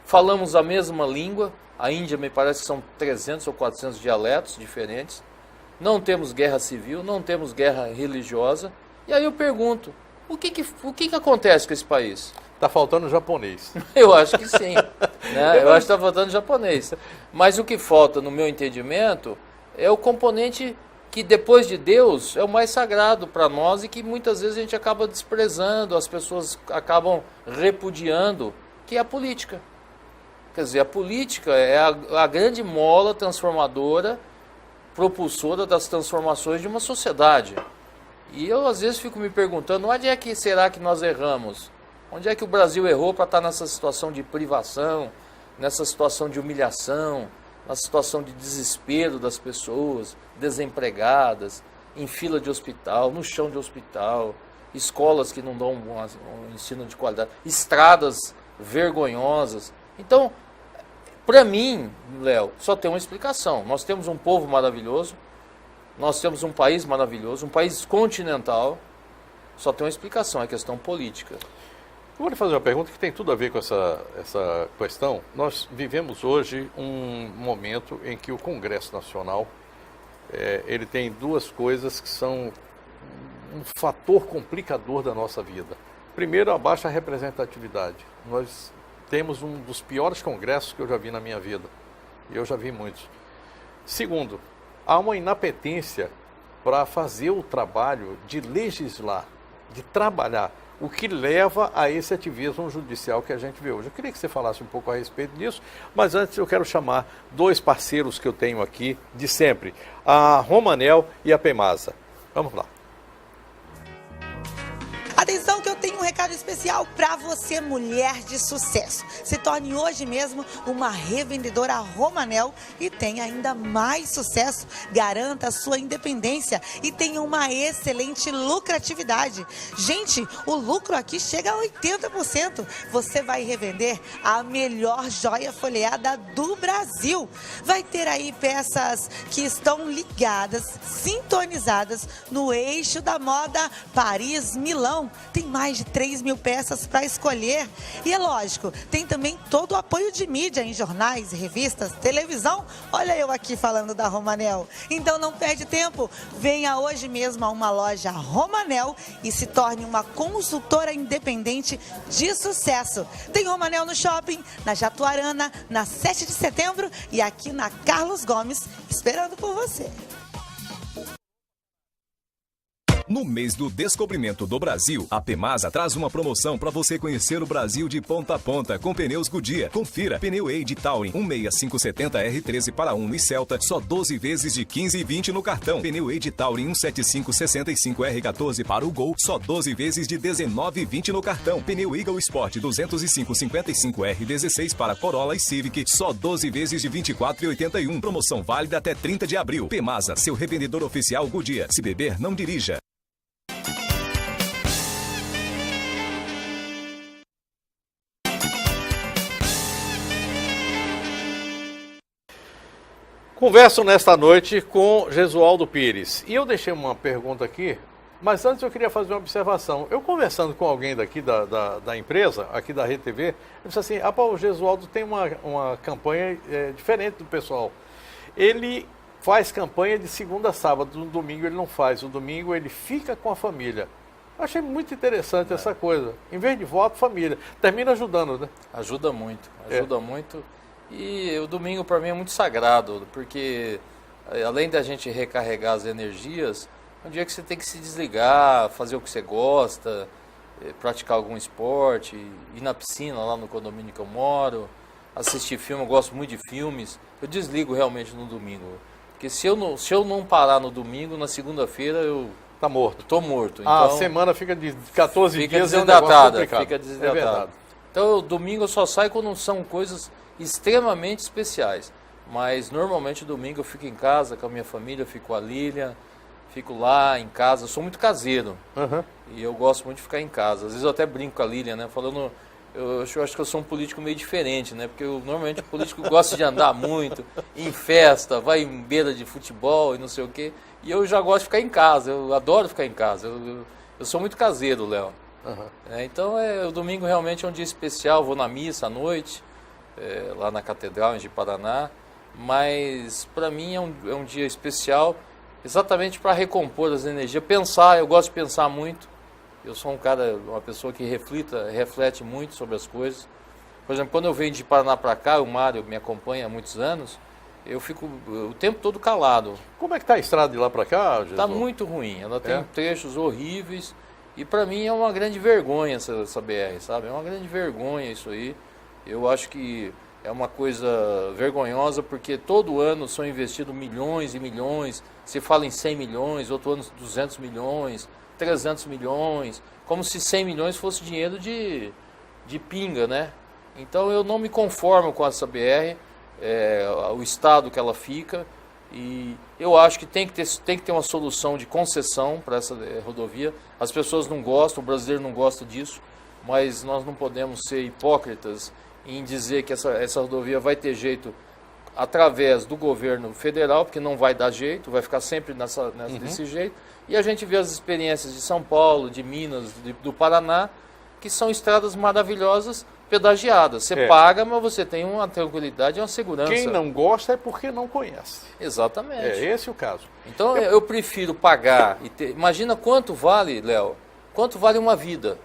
Falamos a mesma língua. A Índia me parece que são 300 ou 400 dialetos diferentes. Não temos guerra civil, não temos guerra religiosa. E aí eu pergunto, o que acontece com esse país? Está faltando japonês. Eu acho que sim. Né? Eu acho que está faltando japonês. Mas o que falta, no meu entendimento, é o componente que, depois de Deus, é o mais sagrado para nós e que muitas vezes a gente acaba desprezando, as pessoas acabam repudiando, que é a política. Quer dizer, a política é a grande mola transformadora, propulsora das transformações de uma sociedade. E eu, às vezes, fico me perguntando, onde é que será que nós erramos? Onde é que o Brasil errou para estar nessa situação de privação, nessa situação de humilhação, na situação de desespero das pessoas, desempregadas, em fila de hospital, no chão de hospital, escolas que não dão um ensino de qualidade, estradas vergonhosas. Então, para mim, Léo, só tem uma explicação. Nós temos um povo maravilhoso, nós temos um país maravilhoso, um país continental, só tem uma explicação, é questão política. Eu vou lhe fazer uma pergunta que tem tudo a ver com essa questão. Nós vivemos hoje um momento em que o Congresso Nacional ele tem duas coisas que são um fator complicador da nossa vida. Primeiro, a baixa representatividade. Nós temos um dos piores congressos que eu já vi na minha vida. E eu já vi muitos. Segundo, há uma inapetência para fazer o trabalho de legislar, de trabalhar, o que leva a esse ativismo judicial que a gente vê hoje. Eu queria que você falasse um pouco a respeito disso, mas antes eu quero chamar dois parceiros que eu tenho aqui de sempre, a Romanel e a Pemasa. Vamos lá. Atenção que eu tenho um recado especial para você, mulher de sucesso. Se torne hoje mesmo uma revendedora Romanel e tenha ainda mais sucesso. Garanta a sua independência e tenha uma excelente lucratividade. Gente, o lucro aqui chega a 80%. Você vai revender a melhor joia folheada do Brasil. Vai ter aí peças que estão ligadas, sintonizadas no eixo da moda Paris-Milão. Tem mais de 3 mil peças para escolher. E é lógico, tem também todo o apoio de mídia em jornais, revistas, televisão. Olha eu aqui falando da Romanel. Então não perde tempo. Venha hoje mesmo a uma loja Romanel e se torne uma consultora independente de sucesso. Tem Romanel no shopping, na Jatuarana, na 7 de setembro e aqui na Carlos Gomes, esperando por você. No mês do descobrimento do Brasil, a Pemasa traz uma promoção para você conhecer o Brasil de ponta a ponta com pneus Goodyear. Confira, pneu Eide Touring 16570 R13 para Uno e Celta, só 12 vezes de 15,20 no cartão. Pneu Eide Touring 17565 R14 para o Gol, só 12 vezes de 19,20 no cartão. Pneu Eagle Sport 20555 R16 para Corolla e Civic, só 12 vezes de 24,81. Promoção válida até 30 de abril. Pemasa, seu revendedor oficial Goodyear. Se beber, não dirija. Converso nesta noite com Jesualdo Pires. E eu deixei uma pergunta aqui, mas antes eu queria fazer uma observação. Eu conversando com alguém daqui da empresa, aqui da Rede TV, eu disse assim, o Jesualdo tem uma campanha diferente do pessoal. Ele faz campanha de segunda a sábado, no domingo ele não faz. No domingo ele fica com a família. Eu achei muito interessante essa coisa. Em vez de voto, família. Termina ajudando, né? Ajuda muito, muito. E o domingo para mim é muito sagrado, porque além da gente recarregar as energias, é um dia que você tem que se desligar, fazer o que você gosta, praticar algum esporte, ir na piscina lá no condomínio que eu moro, assistir filme, eu gosto muito de filmes. Eu desligo realmente no domingo, porque se eu não parar no domingo, na segunda-feira eu... Tá morto. Estou morto. Então, a semana fica de 14 dias, é um negócio complicado. Fica desidratado. Então, domingo eu só saio quando são coisas extremamente especiais. Mas, normalmente, domingo eu fico em casa com a minha família, eu fico com a Lília, fico lá em casa, eu sou muito caseiro. Uhum. E eu gosto muito de ficar em casa. Às vezes eu até brinco com a Lilian, né? Falando, eu acho que eu sou um político meio diferente, né? Porque normalmente o político gosta de andar muito, ir em festa, vai em beira de futebol e não sei o quê. E eu já gosto de ficar em casa, eu adoro ficar em casa. Eu sou muito caseiro, Léo. Uhum. Então o domingo realmente é um dia especial, vou na missa à noite, lá na Catedral, em Ji-Paraná. Mas para mim é um dia especial, exatamente para recompor as energias. Pensar, eu gosto de pensar muito. Eu sou uma pessoa que reflete muito sobre as coisas. Por exemplo, quando eu venho de Paraná para cá, o Mário me acompanha há muitos anos, eu fico o tempo todo calado. Como é que está a estrada de lá para cá, Jesus? Está muito ruim, ela tem trechos horríveis e para mim é uma grande vergonha essa BR, sabe? É uma grande vergonha isso aí. Eu acho que é uma coisa vergonhosa porque todo ano são investidos milhões e milhões, se fala em 100 milhões, outro ano 200 milhões, 300 milhões, como se 100 milhões fosse dinheiro de pinga, né? Então eu não me conformo com essa BR, o estado que ela fica, e eu acho que tem que ter uma solução de concessão para essa rodovia. As pessoas não gostam, o brasileiro não gosta disso, mas nós não podemos ser hipócritas em dizer que essa rodovia vai ter jeito através do governo federal, porque não vai dar jeito, vai ficar sempre desse jeito. E a gente vê as experiências de São Paulo, de Minas, do Paraná, que são estradas maravilhosas, pedagiadas. Você paga, mas você tem uma tranquilidade e uma segurança. Quem não gosta é porque não conhece. Exatamente. É esse o caso. Então eu prefiro pagar e ter... Imagina quanto vale, Léo, quanto vale uma vida.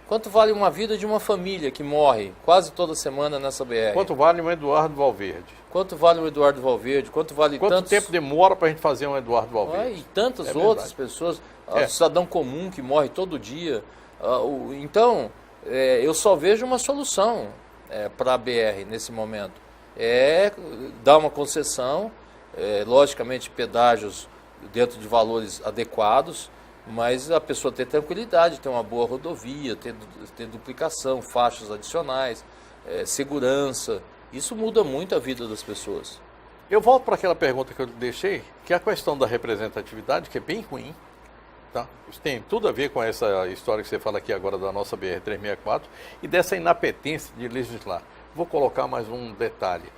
Quanto vale uma vida de uma família que morre quase toda semana nessa BR? Quanto vale um Eduardo Valverde? Quanto vale um Eduardo Valverde? Quanto tempo demora para a gente fazer um Eduardo Valverde? E tantas outras pessoas, o cidadão comum que morre todo dia. Então, eu só vejo uma solução para a BR nesse momento. Dar uma concessão, logicamente pedágios dentro de valores adequados, mas a pessoa ter tranquilidade, ter uma boa rodovia, ter duplicação, faixas adicionais, segurança. Isso muda muito a vida das pessoas. Eu volto para aquela pergunta que eu deixei, que é a questão da representatividade, que é bem ruim. Tá? Isso tem tudo a ver com essa história que você fala aqui agora da nossa BR-364 e dessa inapetência de legislar. Vou colocar mais um detalhe.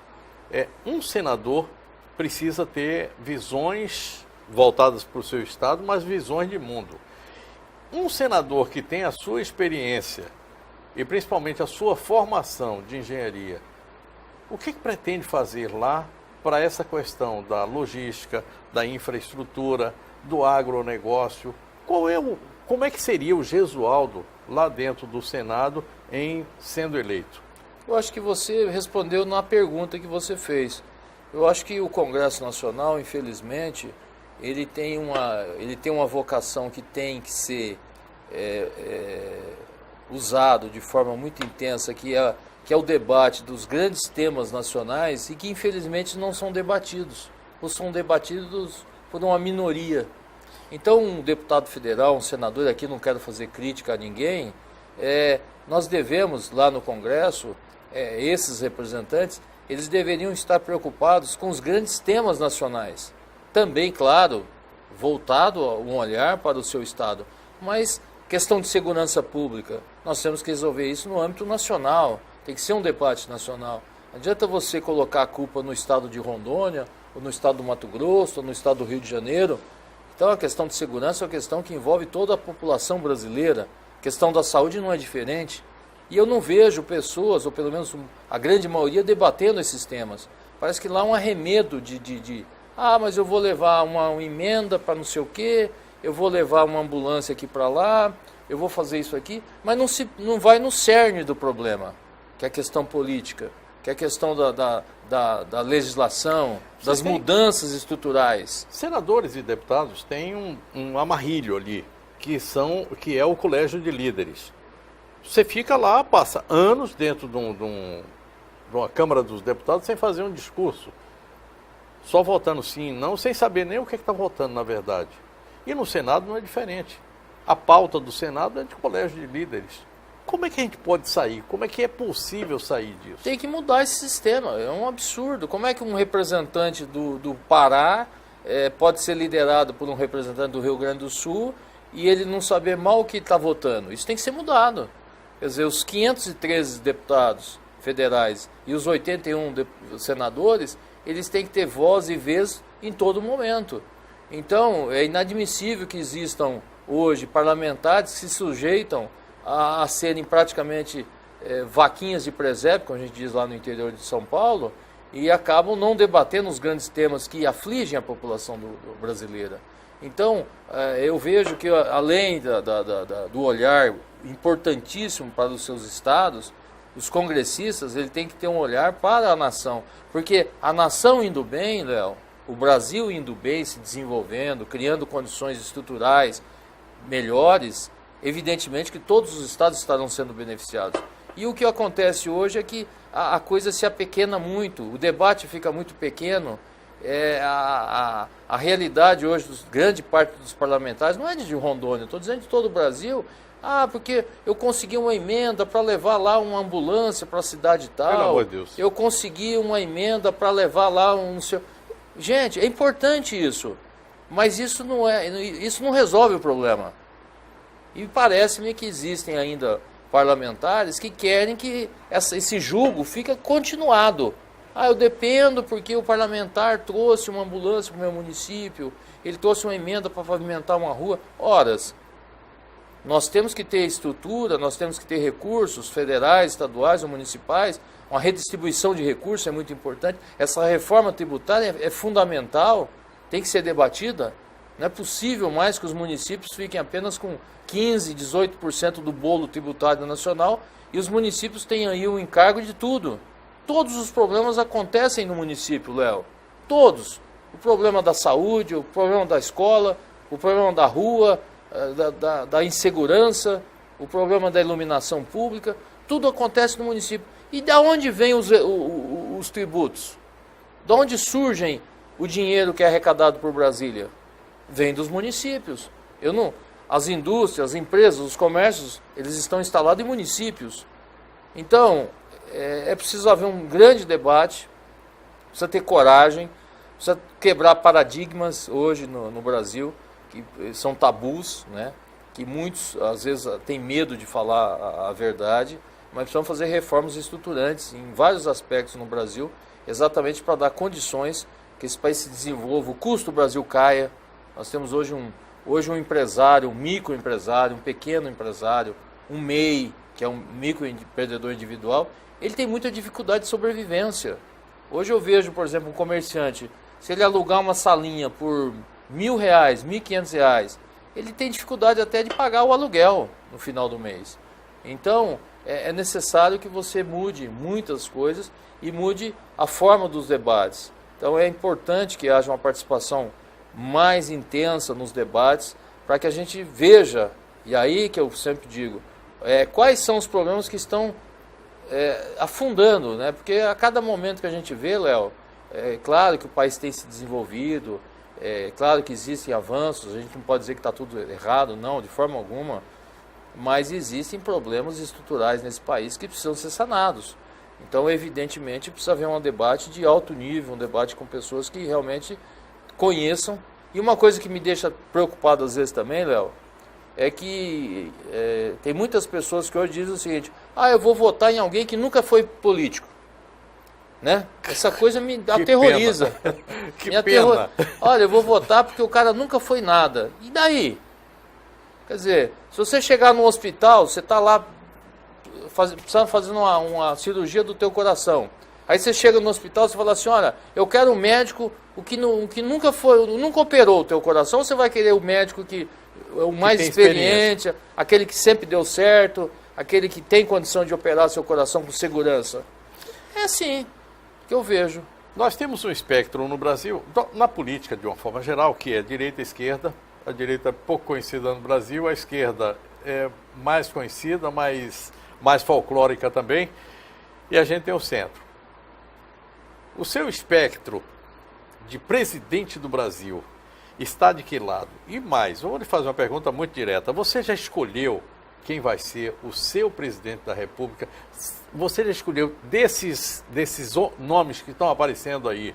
Um senador precisa ter visões voltadas para o seu estado, mas visões de mundo. Um senador que tem a sua experiência e principalmente a sua formação de engenharia, o que pretende fazer lá para essa questão da logística, da infraestrutura, do agronegócio? Como é que seria o Gesualdo lá dentro do Senado sendo eleito? Eu acho que você respondeu na pergunta que você fez. Eu acho que o Congresso Nacional, infelizmente, ele tem uma vocação que tem que ser usado de forma muito intensa, que é o debate dos grandes temas nacionais e que infelizmente não são debatidos, ou são debatidos por uma minoria. Então um deputado federal, um senador, aqui não quero fazer crítica a ninguém, nós devemos lá no Congresso, esses representantes, eles deveriam estar preocupados com os grandes temas nacionais. Também, claro, voltado um olhar para o seu estado, mas questão de segurança pública, nós temos que resolver isso no âmbito nacional, tem que ser um debate nacional. Não adianta você colocar a culpa no estado de Rondônia, ou no estado do Mato Grosso, ou no estado do Rio de Janeiro. Então a questão de segurança é uma questão que envolve toda a população brasileira, a questão da saúde não é diferente. E eu não vejo pessoas, ou pelo menos a grande maioria, debatendo esses temas. Parece que lá há um arremedo mas eu vou levar uma emenda para não sei o quê, eu vou levar uma ambulância aqui para lá, eu vou fazer isso aqui, mas não vai no cerne do problema, que é a questão política, que é a questão da legislação, das mudanças estruturais. Senadores e deputados têm um amarrilho ali, que é o colégio de líderes. Você fica lá, passa anos dentro de uma Câmara dos Deputados sem fazer um discurso. Só votando sim, não, sem saber nem o que está votando, na verdade. E no Senado não é diferente. A pauta do Senado é de colégio de líderes. Como é que a gente pode sair? Como é que é possível sair disso? Tem que mudar esse sistema, é um absurdo. Como é que um representante do Pará pode ser liderado por um representante do Rio Grande do Sul e ele não saber mal o que está votando. Isso tem que ser mudado. Quer dizer, os 513 deputados federais e os 81 senadores, eles têm que ter voz e vez em todo momento. Então, é inadmissível que existam hoje parlamentares que se sujeitam a serem praticamente vaquinhas de presépio, como a gente diz lá no interior de São Paulo, e acabam não debatendo os grandes temas que afligem a população brasileira. Então, eu vejo que, além do olhar importantíssimo para os seus estados, os congressistas ele tem que ter um olhar para a nação. Porque a nação indo bem, Léo, o Brasil indo bem, se desenvolvendo, criando condições estruturais melhores, evidentemente que todos os estados estarão sendo beneficiados. E o que acontece hoje é que a coisa se apequena muito, o debate fica muito pequeno. A realidade hoje, grande parte dos parlamentares, não é de Rondônia, estou dizendo de todo o Brasil. Porque eu consegui uma emenda para levar lá uma ambulância para a cidade tal. Pelo amor de Deus. Eu consegui uma emenda para levar lá um... Gente, é importante isso, mas isso não resolve o problema. E parece-me que existem ainda parlamentares que querem que esse julgo fique continuado. Eu dependo porque o parlamentar trouxe uma ambulância para o meu município, ele trouxe uma emenda para pavimentar uma rua. Horas. Nós temos que ter estrutura, nós temos que ter recursos federais, estaduais ou municipais, uma redistribuição de recursos é muito importante. Essa reforma tributária é fundamental, tem que ser debatida. Não é possível mais que os municípios fiquem apenas com 15%, 18% do bolo tributário nacional e os municípios tenham aí o encargo de tudo. Todos os problemas acontecem no município, Léo. Todos. O problema da saúde, o problema da escola, o problema da rua, da insegurança, o problema da iluminação pública, tudo acontece no município. E de onde vêm os tributos? De onde surgem o dinheiro que é arrecadado por Brasília? Vem dos municípios. As indústrias, as empresas, os comércios, eles estão instalados em municípios. Então, é preciso haver um grande debate, precisa ter coragem, precisa quebrar paradigmas hoje no Brasil, que são tabus, né? Que muitos, às vezes, têm medo de falar a verdade, mas precisamos fazer reformas estruturantes em vários aspectos no Brasil, exatamente para dar condições que esse país se desenvolva, o custo do Brasil caia. Nós temos hoje um empresário, um microempresário, um pequeno empresário, um MEI, que é um microempreendedor individual, ele tem muita dificuldade de sobrevivência. Hoje eu vejo, por exemplo, um comerciante, se ele alugar uma salinha por R$1.000, R$1.500, ele tem dificuldade até de pagar o aluguel no final do mês. Então, é necessário que você mude muitas coisas e mude a forma dos debates. Então, é importante que haja uma participação mais intensa nos debates para que a gente veja, e aí que eu sempre digo, quais são os problemas que estão afundando, né? Porque a cada momento que a gente vê, Léo, é claro que o país tem se desenvolvido, é claro que existem avanços, a gente não pode dizer que está tudo errado, não, de forma alguma, mas existem problemas estruturais nesse país que precisam ser sanados. Então, evidentemente, precisa haver um debate de alto nível, um debate com pessoas que realmente conheçam. E uma coisa que me deixa preocupado às vezes também, Léo, é que tem muitas pessoas que hoje dizem o seguinte: eu vou votar em alguém que nunca foi político. Né? Essa coisa me aterroriza. Que pena. Olha, eu vou votar porque o cara nunca foi nada. E daí? Quer dizer, se você chegar no hospital, você está lá precisando fazer uma cirurgia do teu coração. Aí você chega no hospital e fala assim: olha, eu quero um médico que nunca operou o teu coração. Ou você vai querer o médico que é o mais experiente, aquele que sempre deu certo, aquele que tem condição de operar seu coração com segurança? É assim que eu vejo. Nós temos um espectro no Brasil, na política de uma forma geral, que é direita e esquerda. A direita é pouco conhecida no Brasil, a esquerda é mais conhecida, mais folclórica também, e a gente tem o centro. O seu espectro de presidente do Brasil está de que lado? E mais, vou lhe fazer uma pergunta muito direta. Você já escolheu quem vai ser o seu presidente da República? Você já escolheu desses nomes que estão aparecendo aí,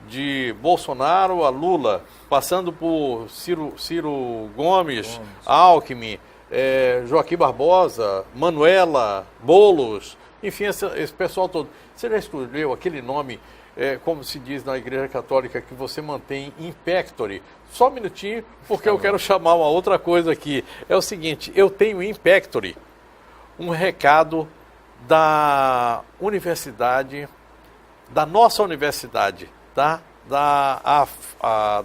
de Bolsonaro a Lula, passando por Ciro Gomes, Alckmin, Joaquim Barbosa, Manuela, Boulos, enfim, esse pessoal todo. Você já escolheu aquele nome, como se diz na Igreja Católica, que você mantém in pectore? Só um minutinho, porque eu quero chamar uma outra coisa aqui. É o seguinte, eu tenho in pectore um recado da universidade, da nossa universidade, tá? Da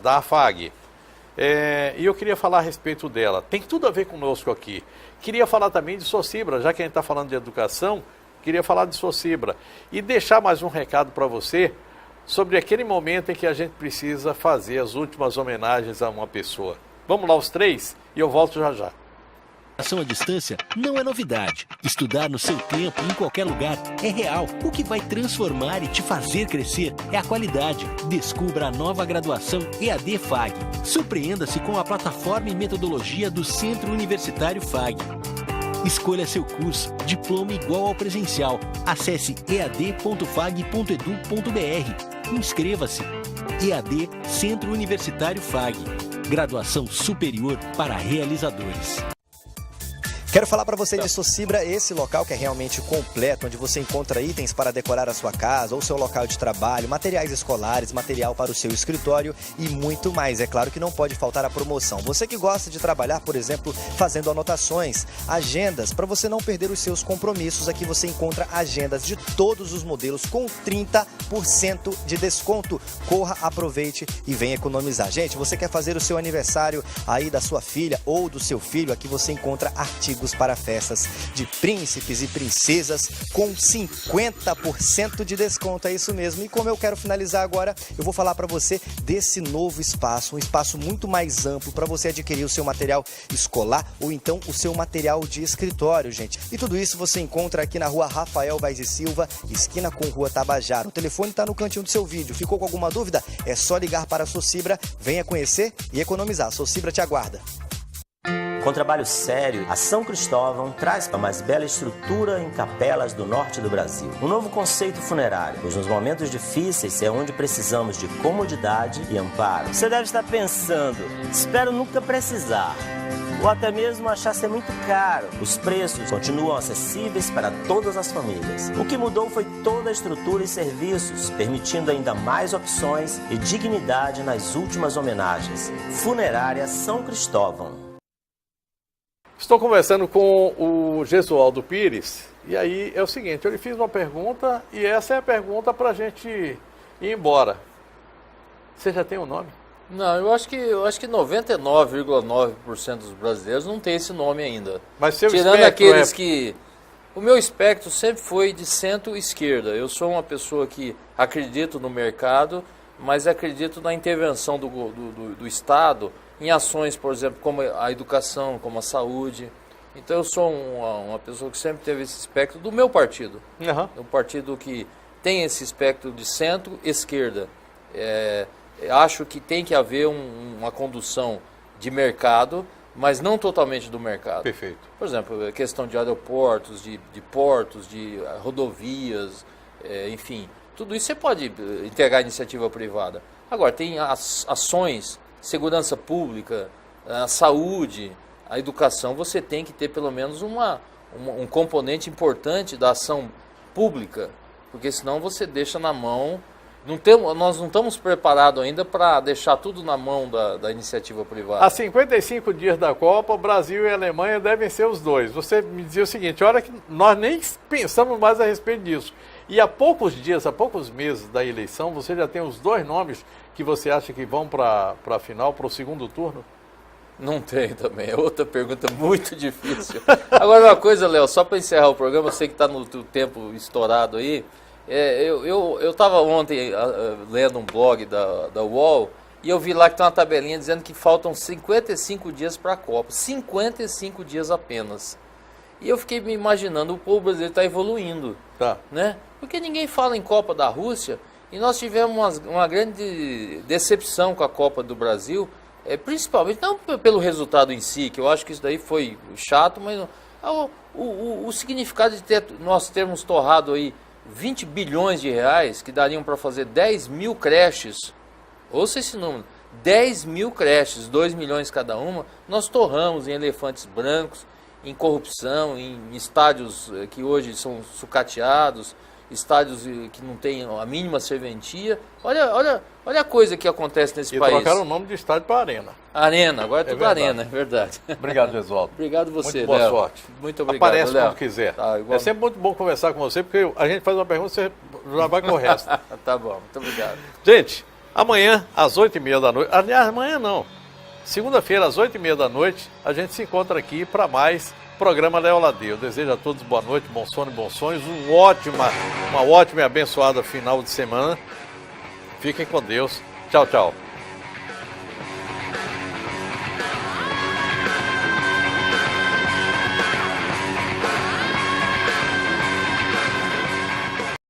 AFAG. E eu queria falar a respeito dela. Tem tudo a ver conosco aqui. Queria falar também de Socibra, já que a gente está falando de educação, queria falar de Socibra. E deixar mais um recado para você sobre aquele momento em que a gente precisa fazer as últimas homenagens a uma pessoa. Vamos lá os três e eu volto já já. A educação à distância não é novidade. Estudar no seu tempo, em qualquer lugar, é real. O que vai transformar e te fazer crescer é a qualidade. Descubra a nova graduação EAD FAG. Surpreenda-se com a plataforma e metodologia do Centro Universitário FAG. Escolha seu curso, diploma igual ao presencial. Acesse ead.fag.edu.br. Inscreva-se. EAD Centro Universitário FAG. Graduação superior para realizadores. Quero falar para você de Socibra, esse local que é realmente completo, onde você encontra itens para decorar a sua casa ou seu local de trabalho, materiais escolares, material para o seu escritório e muito mais. É claro que não pode faltar a promoção. Você que gosta de trabalhar, por exemplo, fazendo anotações, agendas, para você não perder os seus compromissos, aqui você encontra agendas de todos os modelos com 30% de desconto. Corra, aproveite e venha economizar. Gente, você quer fazer o seu aniversário aí da sua filha ou do seu filho, aqui você encontra artigos para festas de príncipes e princesas com 50% de desconto, é isso mesmo. E como eu quero finalizar agora, eu vou falar para você desse novo espaço, um espaço muito mais amplo para você adquirir o seu material escolar ou então o seu material de escritório, gente. E tudo isso você encontra aqui na rua Rafael Vaz e Silva, esquina com rua Tabajara. O telefone está no cantinho do seu vídeo. Ficou com alguma dúvida? É só ligar para a Socibra, venha conhecer e economizar. A Socibra te aguarda. Com trabalho sério, a São Cristóvão traz a mais bela estrutura em capelas do norte do Brasil. Um novo conceito funerário, pois nos momentos difíceis é onde precisamos de comodidade e amparo. Você deve estar pensando, espero nunca precisar, ou até mesmo achar ser muito caro. Os preços continuam acessíveis para todas as famílias. O que mudou foi toda a estrutura e serviços, permitindo ainda mais opções e dignidade nas últimas homenagens. Funerária São Cristóvão. Estou conversando com o Gesualdo Pires, e aí é o seguinte, eu lhe fiz uma pergunta, e essa é a pergunta para a gente ir embora. Você já tem um nome? Não, eu acho que 99,9% dos brasileiros não tem esse nome ainda. Mas seu tirando aqueles que... O meu espectro sempre foi de centro-esquerda. Eu sou uma pessoa que acredito no mercado, mas acredito na intervenção do Estado em ações, por exemplo, como a educação, como a saúde. Então eu sou uma pessoa que sempre teve esse espectro do meu partido. Um partido que tem esse espectro de centro-esquerda. Acho que tem que haver uma condução de mercado, mas não totalmente do mercado. Perfeito. Por exemplo, a questão de aeroportos, de portos, de rodovias, enfim. Tudo isso você pode entregar à iniciativa privada. Agora, tem ações, segurança pública, a saúde, a educação, você tem que ter pelo menos um componente importante da ação pública, porque senão você deixa na mão... nós não estamos preparados ainda para deixar tudo na mão da iniciativa privada. Há 55 dias da Copa, o Brasil e a Alemanha devem ser os dois. Você me dizia o seguinte, olha que nós nem pensamos mais a respeito disso. E há poucos dias, há poucos meses da eleição, você já tem os dois nomes que você acha que vão para a final, para o segundo turno? Não tem também, é outra pergunta muito difícil. Agora uma coisa, Léo, só para encerrar o programa, eu sei que está no tempo estourado aí, eu estava ontem lendo um blog da UOL e eu vi lá que tem uma tabelinha dizendo que faltam 55 dias para a Copa, 55 dias apenas. E eu fiquei me imaginando, o povo brasileiro está evoluindo, né? Porque ninguém fala em Copa da Rússia e nós tivemos uma grande decepção com a Copa do Brasil, principalmente, não pelo resultado em si, que eu acho que isso daí foi chato, mas o significado de nós termos torrado aí 20 bilhões de reais que dariam para fazer 10 mil creches, ouça esse número, 10 mil creches, 2 milhões cada uma, nós torramos em elefantes brancos, em corrupção, em estádios que hoje são sucateados, estádios que não têm a mínima serventia. Olha a coisa que acontece nesse país. E trocaram o nome de estádio para Arena. Arena, agora é tudo Arena, é verdade. Obrigado, Gesualdo. Obrigado você, muito boa Léo. sorte. Muito obrigado, Aparece Léo. quando quiser. Tá, igual... É sempre muito bom conversar com você, porque a gente faz uma pergunta e você já vai com o resto. Tá bom, muito obrigado. Gente, amanhã, às 8h30 da noite, aliás, amanhã não, segunda-feira, às 8h30 da noite, a gente se encontra aqui para mais programa Léo Ladei. Eu desejo a todos boa noite, bom sono e bons sonhos, uma ótima e abençoada final de semana. Fiquem com Deus. Tchau, tchau.